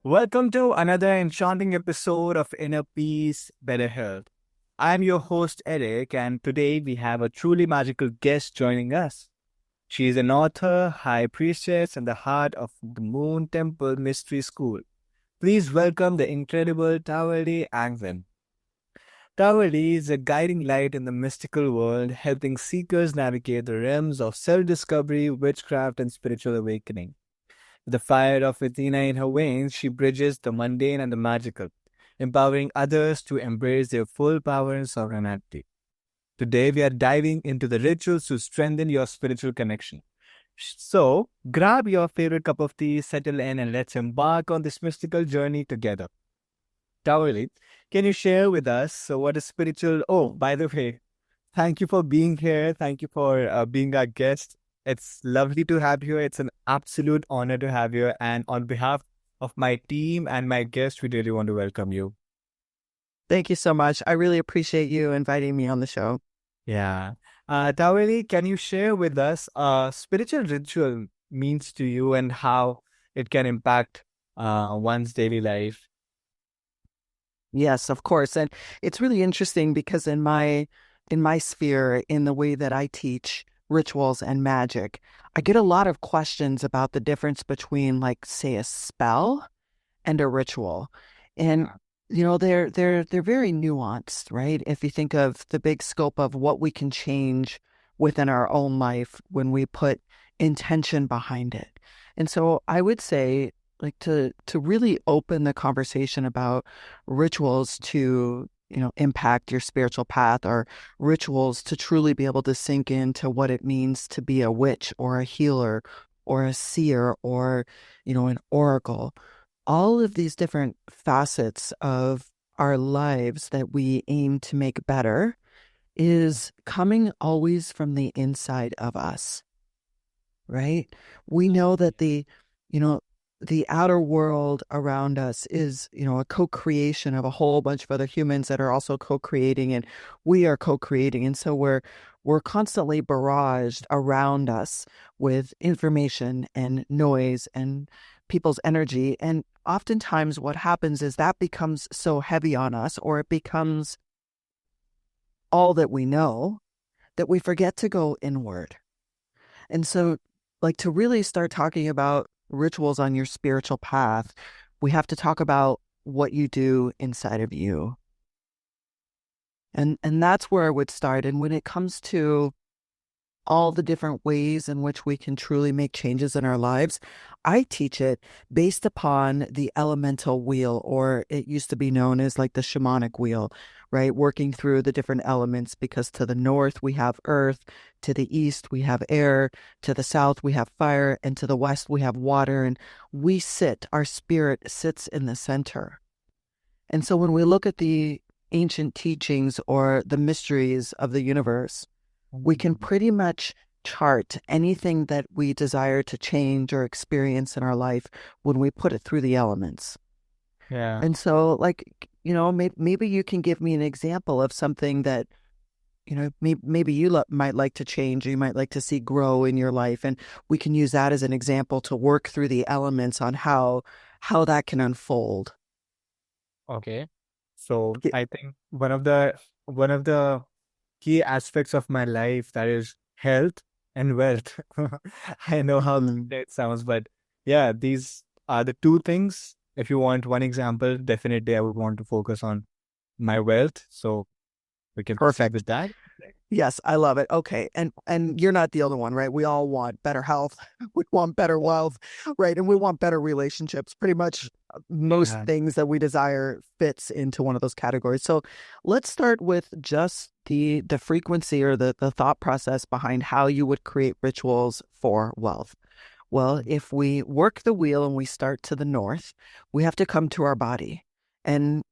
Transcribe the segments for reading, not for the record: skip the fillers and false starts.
Welcome to another enchanting episode of Inner Peace, Better Health. I'm your host, Eric, and today we have a truly magical guest joining us. She is an author, high priestess, and the heart of the Moon Temple Mystery School. Please welcome the incredible Tahverlee Anglen. Tahverlee is a guiding light in the mystical world, helping seekers navigate the realms of self discovery, witchcraft, and spiritual awakening. With the fire of Athena in her veins, she bridges the mundane and the magical, empowering others to embrace their full power and sovereignty. Today, we are diving into the rituals to strengthen your spiritual connection. So, grab your favorite cup of tea, settle in, and let's embark on this mystical journey together. Taurali, can you share with us what is spiritual? Oh, by the way, thank you for being here. Thank you for being our guest. It's lovely to have you. It's an absolute honor to have you. And on behalf of my team and my guest, we really want to welcome you. Thank you so much. I really appreciate you inviting me on the show. Yeah. Taweli, can you share with us spiritual ritual means to you and how it can impact one's daily life? Yes, of course. And it's really interesting because in my sphere, in the way that I teach rituals and magic, I get a lot of questions about the difference between, like, say, a spell and a ritual. And they're very nuanced, right? If you think of the big scope of what we can change within our own life when we put intention behind it. And so I would say, like, to really open the conversation about rituals to impact your spiritual path, or rituals to truly be able to sink into what it means to be a witch or a healer or a seer or an oracle. All of these different facets of our lives that we aim to make better is coming always from the inside of us, right? We know that the outer world around us is, a co-creation of a whole bunch of other humans that are also co-creating, and we are co-creating. And so we're constantly barraged around us with information and noise and people's energy. And oftentimes what happens is that becomes so heavy on us, or it becomes all that we know, that we forget to go inward. And so, like, to really start talking about rituals on your spiritual path, we have to talk about what you do inside of you. And that's where I would start. And when it comes to all the different ways in which we can truly make changes in our lives, I teach it based upon the elemental wheel, or it used to be known as like the shamanic wheel, right? Working through the different elements, because to the north we have earth, to the east we have air, to the south we have fire, and to the west we have water. And our spirit sits in the center. And so when we look at the ancient teachings or the mysteries of the universe, we can pretty much chart anything that we desire to change or experience in our life when we put it through the elements. Yeah. And so, like, maybe you can give me an example of something that, maybe you might like to change, or you might like to see grow in your life. And we can use that as an example to work through the elements on how that can unfold. Okay. So I think one of the key aspects of my life, that is health and wealth. I know how that sounds, but yeah, these are the two things. If you want one example, definitely I would want to focus on my wealth. So we can proceed Perfect. with that. Yes, I love it. Okay. And you're not the only one, right? We all want better health. We want better wealth, right? And we want better relationships. Pretty much most Yeah. things that we desire fits into one of those categories. So let's start with just the frequency, or the thought process behind how you would create rituals for wealth. Well, if we work the wheel and we start to the north, we have to come to our body. And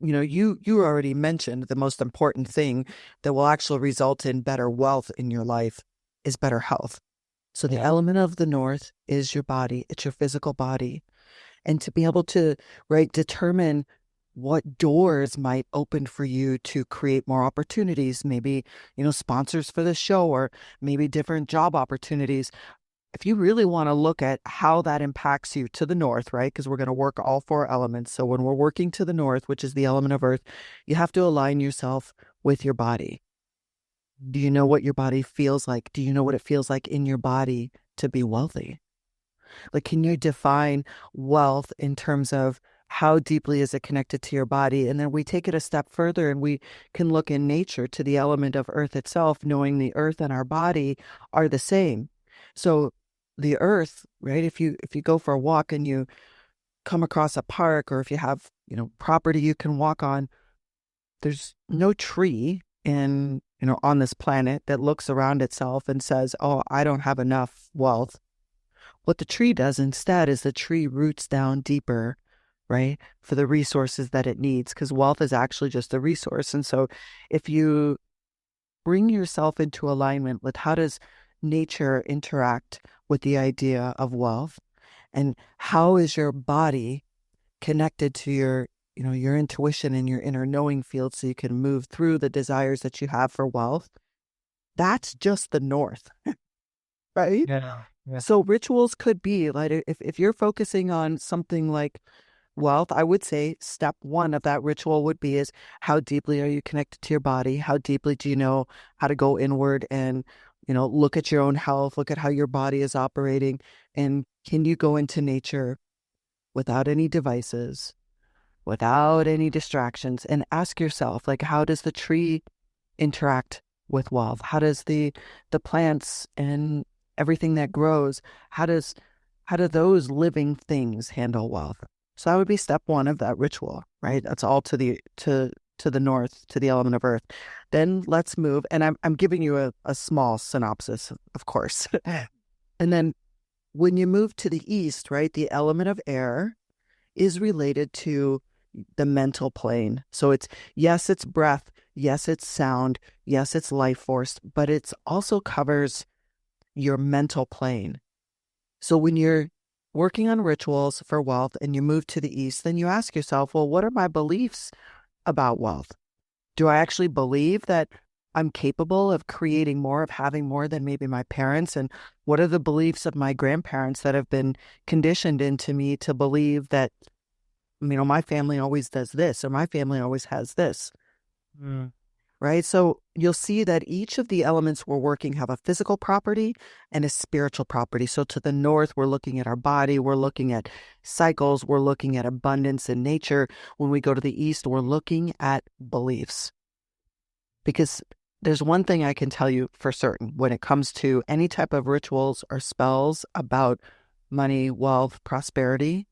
you already mentioned the most important thing that will actually result in better wealth in your life is better health. So the element of the north is your body. It's your physical body. And to be able to, right, determine what doors might open for you to create more opportunities, maybe, sponsors for the show, or maybe different job opportunities. if you really want to look at how that impacts you to the north, right? Because we're going to work all four elements. So when we're working to the north, which is the element of earth, you have to align yourself with your body. Do you know what your body feels like? Do you know what it feels like in your body to be wealthy? Like, can you define wealth in terms of how deeply is it connected to your body? And then we take it a step further and we can look in nature to the element of earth itself, knowing the earth and our body are the same. So the earth, right? If you go for a walk and you come across a park, or if you have, property you can walk on, there's no tree on this planet that looks around itself and says, "Oh, I don't have enough wealth." What the tree does instead is the tree roots down deeper, right, for the resources that it needs, because wealth is actually just a resource. And so if you bring yourself into alignment with how does nature interact with the idea of wealth, and how is your body connected to your intuition and your inner knowing field, so you can move through the desires that you have for wealth, that's just the north, right? Yeah. Yeah. So rituals could be like, if you're focusing on something like wealth, I would say step one of that ritual would be is, how deeply are you connected to your body? How deeply do you know how to go inward and, look at your own health, look at how your body is operating, and can you go into nature without any devices, without any distractions, and ask yourself, like, how does the tree interact with wealth? How does the plants and everything that grows, how do those living things handle wealth? So that would be step one of that ritual, right? That's all to the north, to the element of earth. Then let's move, and I'm giving you a small synopsis, of course. And then when you move to the east, right, the element of air is related to the mental plane. So yes, it's breath, yes, it's sound, yes, it's life force, but it's also covers your mental plane. So when you're working on rituals for wealth and you move to the east, then you ask yourself, well, what are my beliefs about wealth? Do I actually believe that I'm capable of creating more, of having more than maybe my parents? And what are the beliefs of my grandparents that have been conditioned into me to believe that, my family always does this, or my family always has this? Right? So you'll see that each of the elements we're working have a physical property and a spiritual property. So to the north, we're looking at our body, we're looking at cycles, we're looking at abundance in nature. When we go to the east, we're looking at beliefs. Because there's one thing I can tell you for certain when it comes to any type of rituals or spells about money, wealth, prosperity,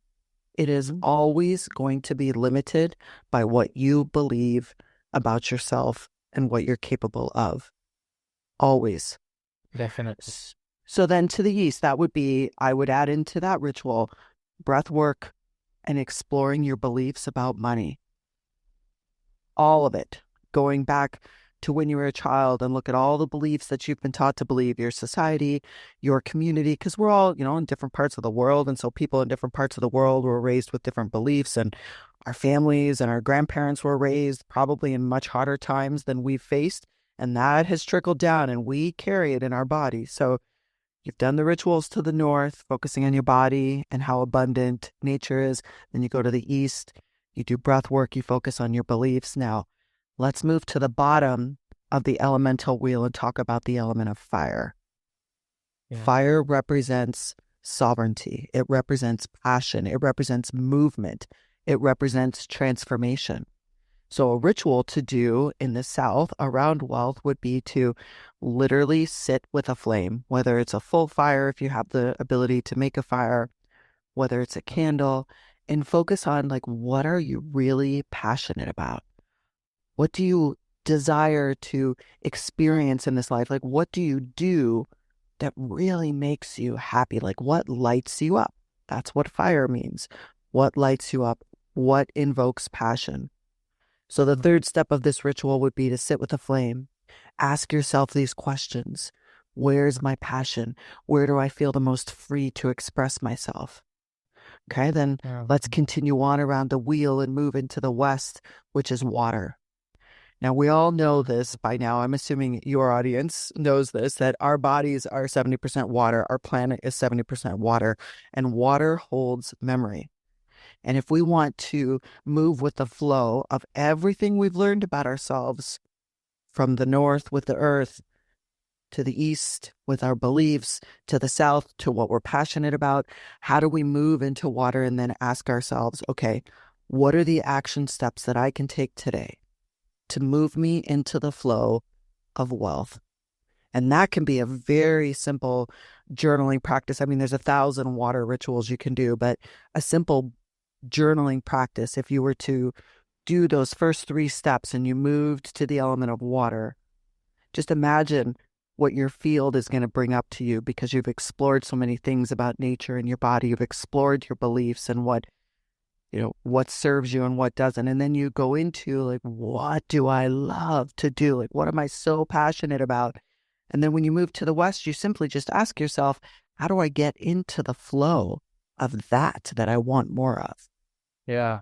it is always going to be limited by what you believe about yourself and what you're capable of. Always. Definitely. So then to the east, that would be, I would add into that ritual, breath work and exploring your beliefs about money. All of it. Going back to when you were a child and look at all the beliefs that you've been taught to believe, your society, your community, because we're all, in different parts of the world. And so people in different parts of the world were raised with different beliefs, and our families and our grandparents were raised probably in much harder times than we've faced. And that has trickled down and we carry it in our body. So you've done the rituals to the north, focusing on your body and how abundant nature is. Then you go to the east, you do breath work, you focus on your beliefs. Now, let's move to the bottom of the elemental wheel and talk about the element of fire. Yeah. Fire represents sovereignty. It represents passion. It represents movement. It represents transformation. So a ritual to do in the South around wealth would be to literally sit with a flame, whether it's a full fire, if you have the ability to make a fire, whether it's a candle, and focus on, like, what are you really passionate about? What do you desire to experience in this life? Like, what do you do that really makes you happy? Like, what lights you up? That's what fire means. What lights you up? What invokes passion? So the third step of this ritual would be to sit with a flame. Ask yourself these questions. Where's my passion? Where do I feel the most free to express myself? Okay, then let's continue on around the wheel and move into the west, which is water. Now, we all know this by now. I'm assuming your audience knows this, that our bodies are 70% water, our planet is 70% water, and water holds memory. And if we want to move with the flow of everything we've learned about ourselves from the north with the earth, to the east with our beliefs, to the south to what we're passionate about, how do we move into water and then ask ourselves, okay, what are the action steps that I can take today to move me into the flow of wealth? And that can be a very simple journaling practice. I mean, there's 1,000 water rituals you can do, but a simple journaling practice, if you were to do those first 3 steps and you moved to the element of water, just imagine what your field is going to bring up to you because you've explored so many things about nature and your body. You've explored your beliefs and what serves you and what doesn't. And then you go into like, what do I love to do? Like, what am I so passionate about? And then when you move to the West, you simply just ask yourself, how do I get into the flow of that I want more of? Yeah.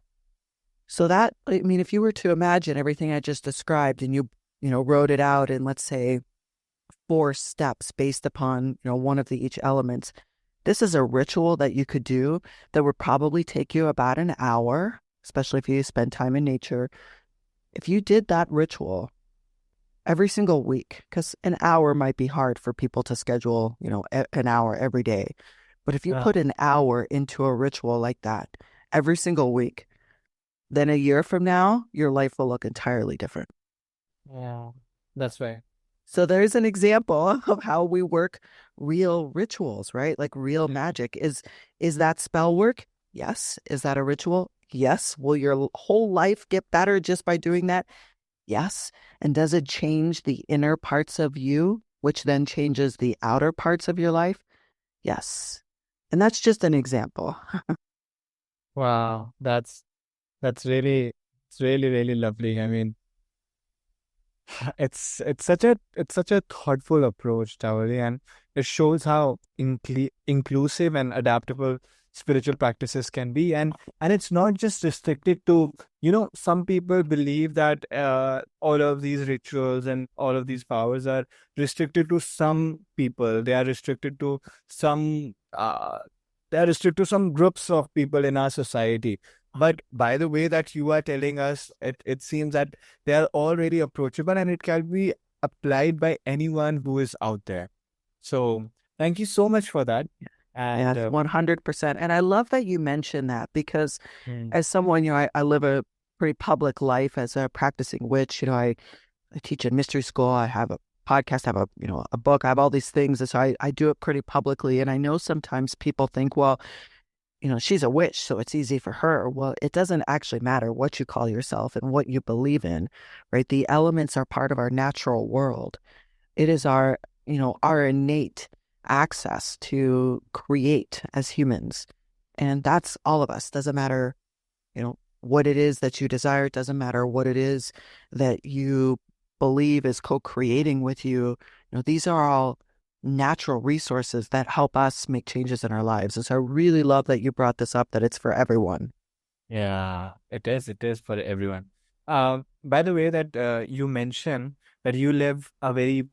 So that, I mean, if you were to imagine everything I just described and you wrote it out in, let's say, 4 steps based upon, one of the each elements, this is a ritual that you could do that would probably take you about an hour, especially if you spend time in nature. If you did that ritual every single week, because an hour might be hard for people to schedule, an hour every day. But if you Yeah. put an hour into a ritual like that every single week, then a year from now, your life will look entirely different. Yeah. That's right. So there's an example of how we work real rituals, right? Like real magic. Is that spell work? Yes. Is that a ritual? Yes. Will your whole life get better just by doing that? Yes. And does it change the inner parts of you, which then changes the outer parts of your life? Yes. And that's just an example. Wow. That's really it's really, really lovely. I mean, it's such a thoughtful approach, Tawali, and it shows how inclusive and adaptable spiritual practices can be, and it's not just restricted to, some people believe that all of these rituals and all of these powers are restricted to some people. Some they are restricted to some groups of people in our society. But by the way that you are telling us, it seems that they are already approachable and it can be applied by anyone who is out there. So thank you so much for that. And Yes, 100%. And I love that you mentioned that because mm, as someone, I live a pretty public life as a practicing witch. I teach in mystery school. I have a podcast, I have a book, I have all these things. And so I do it pretty publicly. And I know sometimes people think, well, she's a witch, so it's easy for her. Well, it doesn't actually matter what you call yourself and what you believe in, right? The elements are part of our natural world. It is our innate access to create as humans. And that's all of us. Doesn't matter, what it is that you desire. It doesn't matter what it is that you believe is co-creating with you. These are all natural resources that help us make changes in our lives. And so I really love that you brought this up, that it's for everyone. yeah, it is for everyone. By the way, that you mentioned that you live a very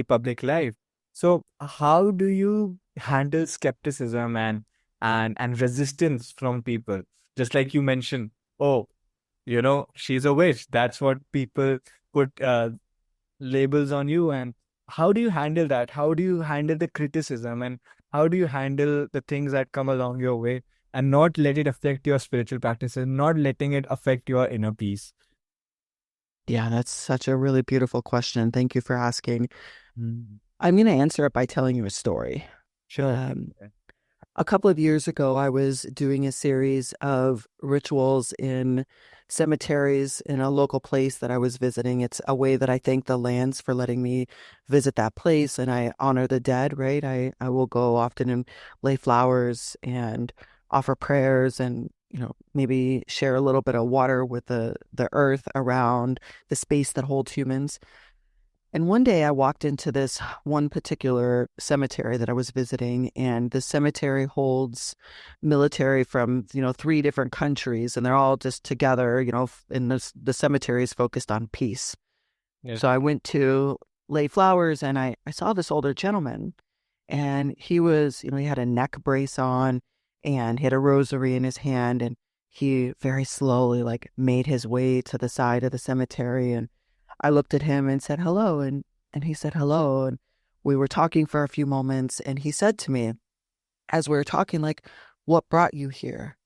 public life. So how do you handle skepticism and resistance from people? Just like you mentioned, oh, she's a witch. That's what people put labels on you. And how do you handle that? How do you handle the criticism, and how do you handle the things that come along your way and not let it affect your spiritual practices, not letting it affect your inner peace? Yeah, that's such a really beautiful question. Thank you for asking. Mm. I'm going to answer it by telling you a story. Sure. Um, a couple of years ago, I was doing a series of rituals in cemeteries in a local place that I was visiting. It's a way that I thank the lands for letting me visit that place, and I honor the dead, right? I will go often and lay flowers and offer prayers and, maybe share a little bit of water with the earth around the space that holds humans. And one day I walked into this one particular cemetery that I was visiting, and the cemetery holds military from, three different countries, and they're all just together, and the cemetery is focused on peace. Yes. So I went to lay flowers, and I saw this older gentleman, and he was, he had a neck brace on, and he had a rosary in his hand, and he very slowly like made his way to the side of the cemetery. And I looked at him and said hello, and he said hello, and we were talking for a few moments, and he said to me as we were talking, like, what brought you here?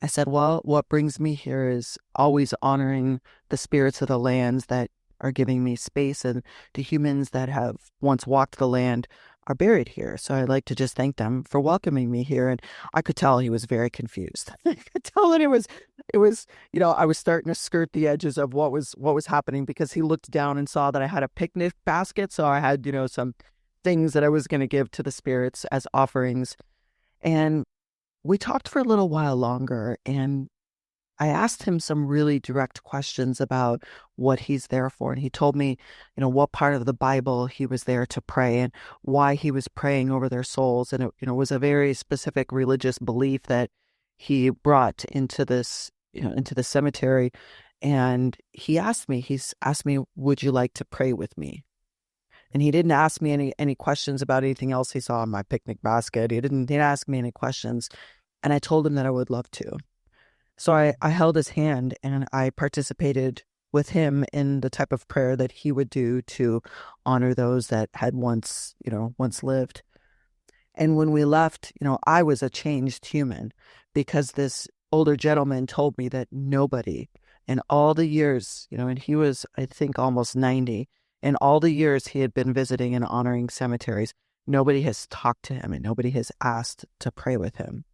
I said, well, what brings me here is always honoring the spirits of the lands that are giving me space, and the humans that have once walked the land are buried here. So I'd like to just thank them for welcoming me here. And I could tell he was very confused. I could tell that it was, I was starting to skirt the edges of what was happening, because he looked down and saw that I had a picnic basket. So I had, some things that I was going to give to the spirits as offerings. And we talked for a little while longer, and I asked him some really direct questions about what he's there for. And he told me, what part of the Bible he was there to pray, and why he was praying over their souls. And it, was a very specific religious belief that he brought into this, into the cemetery. And he's asked me, would you like to pray with me? And he didn't ask me any questions about anything else he saw in my picnic basket. He didn't ask me any questions. And I told him that I would love to. So I held his hand, and I participated with him in the type of prayer that he would do to honor those that had once lived. And when we left, I was a changed human, because this older gentleman told me that nobody in all the years, and he was, I think, almost 90, in all the years he had been visiting and honoring cemeteries, nobody has talked to him and nobody has asked to pray with him.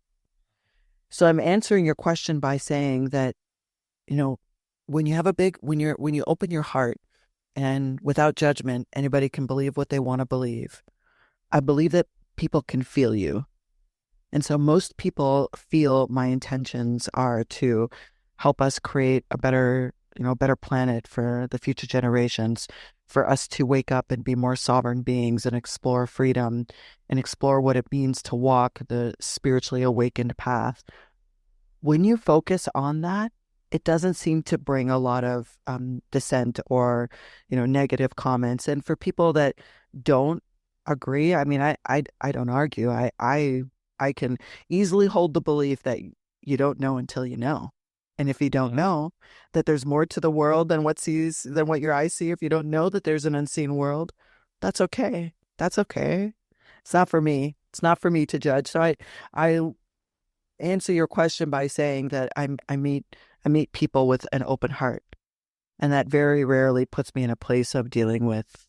So I'm answering your question by saying that, when you open your heart, and without judgment, anybody can believe what they want to believe. I believe that people can feel you. And so most people feel my intentions are to help us create a better planet for the future generations, for us to wake up and be more sovereign beings and explore freedom and explore what it means to walk the spiritually awakened path. When you focus on that, it doesn't seem to bring a lot of dissent or, negative comments. And for people that don't agree, I mean, I don't argue. I can easily hold the belief that you don't know until you know. And if you don't know that there's more to the world than what your eyes see, if you don't know that there's an unseen world, that's okay. That's okay. It's not for me. It's not for me to judge. So I answer your question by saying that I meet people with an open heart, and that very rarely puts me in a place of dealing with,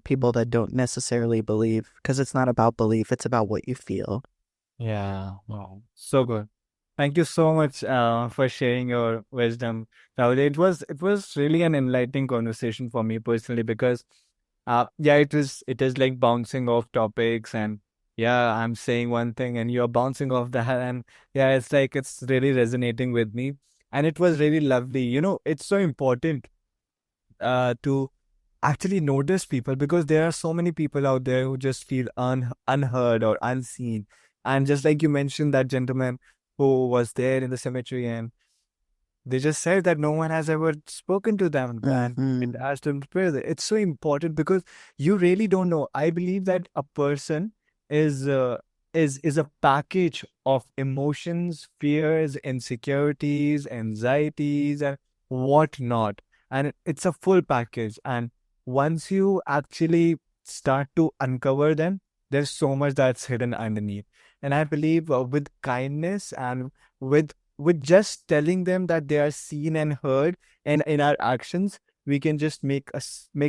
people that don't necessarily believe, because it's not about belief, it's about what you feel. Yeah, wow, so good. Thank you so much for sharing your wisdom, Rahul. It was really an enlightening conversation for me personally, because yeah, it is like bouncing off topics, and yeah, I'm saying one thing and you're bouncing off that, and yeah, it's like it's really resonating with me, and it was really lovely. It's so important to actually notice people, because there are so many people out there who just feel unheard or unseen. And just like you mentioned, that gentleman who was there in the cemetery, and they just said that no one has ever spoken to them and it Mm-hmm. asked them to pray. It's so important, because you really don't know. I believe that a person is is a package of emotions, fears, insecurities, anxieties, and whatnot. And it's a full package. And once you actually start to uncover them, there's so much that's hidden underneath. And I believe with kindness and with just telling them that they are seen and heard, and in our actions, we can just make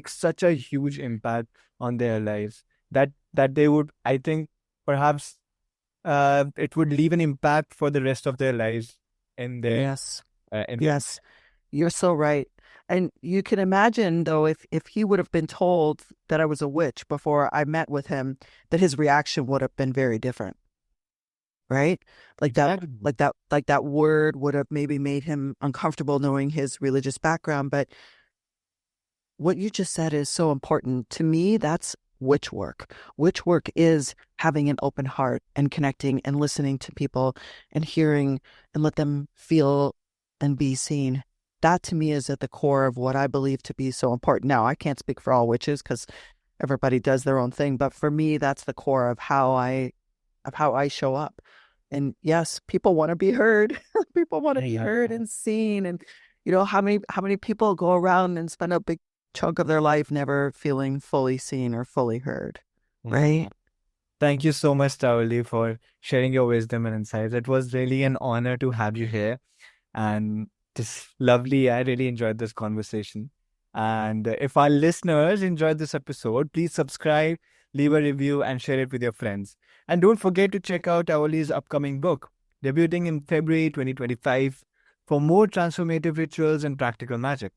such a huge impact on their lives, that they would, I think, perhaps it would leave an impact for the rest of their lives in their Yes. in Yes. You're so right. And you can imagine, though, if he would have been told that I was a witch before I met with him, that his reaction would have been very different, right? Like that, exactly. like that word would have maybe made him uncomfortable, knowing his religious background. But what you just said is so important. To me, that's witch work. Witch work is having an open heart and connecting and listening to people and hearing and let them feel and be seen. That to me is at the core of what I believe to be so important. Now, I can't speak for all witches because everybody does their own thing, but for me, that's the core of how I show up. And yes, people want to be heard. People want to be heard and seen. And how many people go around and spend a big chunk of their life never feeling fully seen or fully heard, right? Thank you so much, Tahverlee, for sharing your wisdom and insights. It was really an honor to have you here. And this lovely, I really enjoyed this conversation. And if our listeners enjoyed this episode, please subscribe, leave a review, and share it with your friends. And don't forget to check out Tahverlee's upcoming book, debuting in February 2025, for more transformative rituals and practical magic.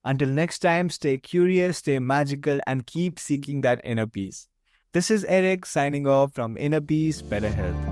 Until next time, stay curious, stay magical, and keep seeking that inner peace. This is Arick signing off from Inner Peace, Better Health.